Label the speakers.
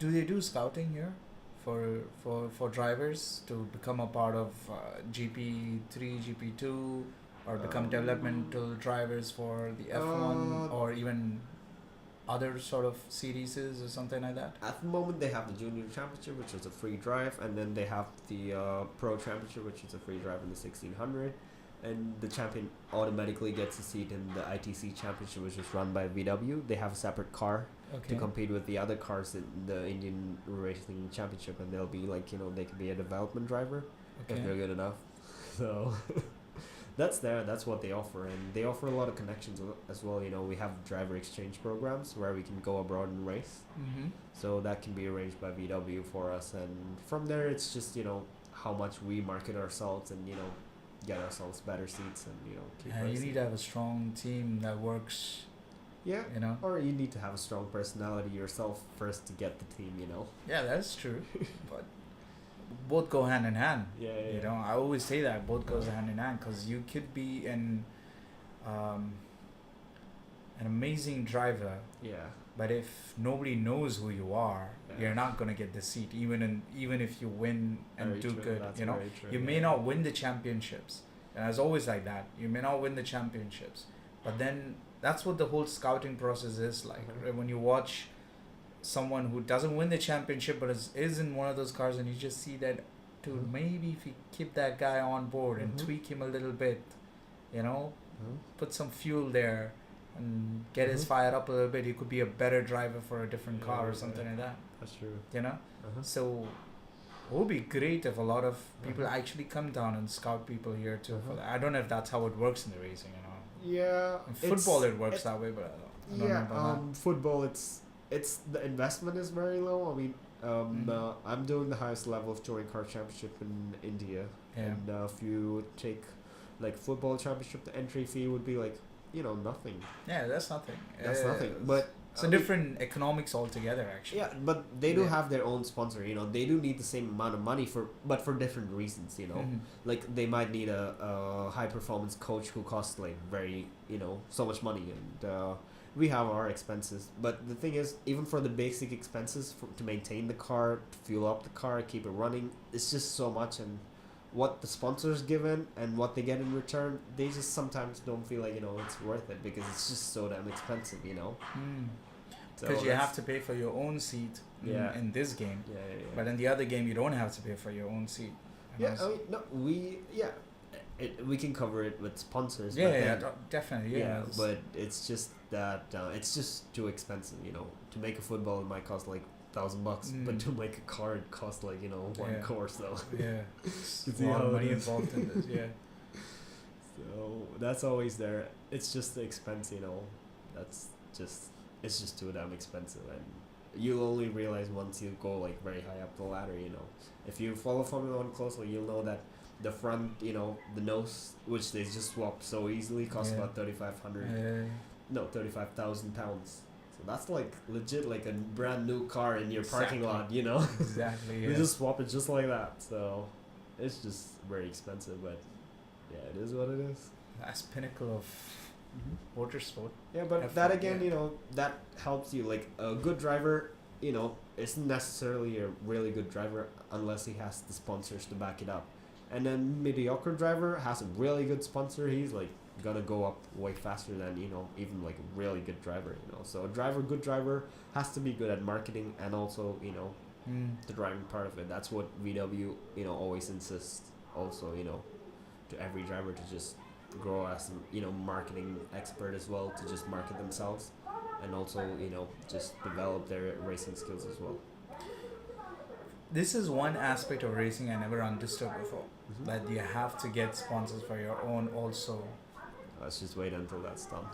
Speaker 1: do they do scouting here for drivers to become a part of GP3, GP2, or become developmental drivers for the F1 or even other sort of series or something like that?
Speaker 2: At the moment, they have the Junior Championship, which is a free drive, and then they have the Pro Championship, which is a free drive in the 1600. And the champion automatically gets a seat in the ITC Championship, which is run by VW. They have a separate car to compete with the other cars in the Indian Racing Championship, and they'll be like, they could be a development driver if they're good enough. So that's what they offer, and they offer a lot of connections as well. We have driver exchange programs where we can go abroad and race. So that can be arranged by VW for us, and from there it's just how much we market ourselves and get ourselves better seats and keep racing.
Speaker 1: You need to have a strong team that works.
Speaker 2: Or you need to have a strong personality yourself first to get the team.
Speaker 1: Yeah, that's true. But both go hand in hand. I always say that both goes hand in hand, because you could be an amazing driver, but if nobody knows who you are, you're not gonna get the seat, even if you win and
Speaker 2: very
Speaker 1: do
Speaker 2: true.
Speaker 1: good.
Speaker 2: That's
Speaker 1: You may not win the championships, and it's always like that. You may not win the championships, but then that's what the whole scouting process is like. Right? When you watch someone who doesn't win the championship but is in one of those cars, and you just see that, dude, maybe if you keep that guy on board and tweak him a little bit, put some fuel there and get his fire up a little bit, he could be a better driver for a different car or something like that.
Speaker 2: That's true.
Speaker 1: So it would be great if a lot of people actually come down and scout people here too for that. I don't know if that's how it works in the racing,
Speaker 2: Yeah.
Speaker 1: In football it works that way, but I don't know about that.
Speaker 2: Football, it's the investment is very low. I mean, I'm doing the highest level of touring car championship in India, and if you take like football championship, the entry fee would be like nothing.
Speaker 1: Yeah, that's nothing.
Speaker 2: That's nothing. But
Speaker 1: it's a different economics altogether, actually.
Speaker 2: Yeah, but they do have their own sponsor. They do need the same amount of money but for different reasons. Like they might need a high performance coach who costs like very so much money, and we have our expenses. But the thing is, even for the basic expenses to maintain the car, to fuel up the car, keep it running, it's just so much. And what the sponsors given and what they get in return, they just sometimes don't feel like it's worth it, because it's just so damn expensive.
Speaker 1: Because you have to pay for your own seat in this game, but in the other game you don't have to pay for your own seat.
Speaker 2: We can cover it with sponsors.
Speaker 1: Definitely.
Speaker 2: But it's just that it's just too expensive. To make a football, it might cost like $1,000, but to make a car, it costs like one course though.
Speaker 1: It's a lot of money involved in this.
Speaker 2: So that's always there. It's just the expense. It's just too damn expensive, and you'll only realize once you go like very high up the ladder. If you follow Formula 1 closely, you'll know that the front, the nose, which they just swapped so easily, costs about 35,000 pounds. So that's like legit, like a brand new car in your parking lot.
Speaker 1: Exactly.
Speaker 2: You just swap it just like that. So it's just very expensive, but it is what it is.
Speaker 1: That's pinnacle of motorsport.
Speaker 2: Yeah, but that again, that helps you. Like a good driver, isn't necessarily a really good driver unless he has the sponsors to back it up. And then mediocre driver has a really good sponsor, he's like gonna go up way faster than even like a really good driver. So a good driver has to be good at marketing and also the driving part of it. That's what VW always insists also to every driver, to just grow as marketing expert as well, to just market themselves, and also just develop their racing skills as well.
Speaker 1: This is one aspect of racing I never understood before, that you have to get sponsors for your own also.
Speaker 2: Let's just wait until that's done.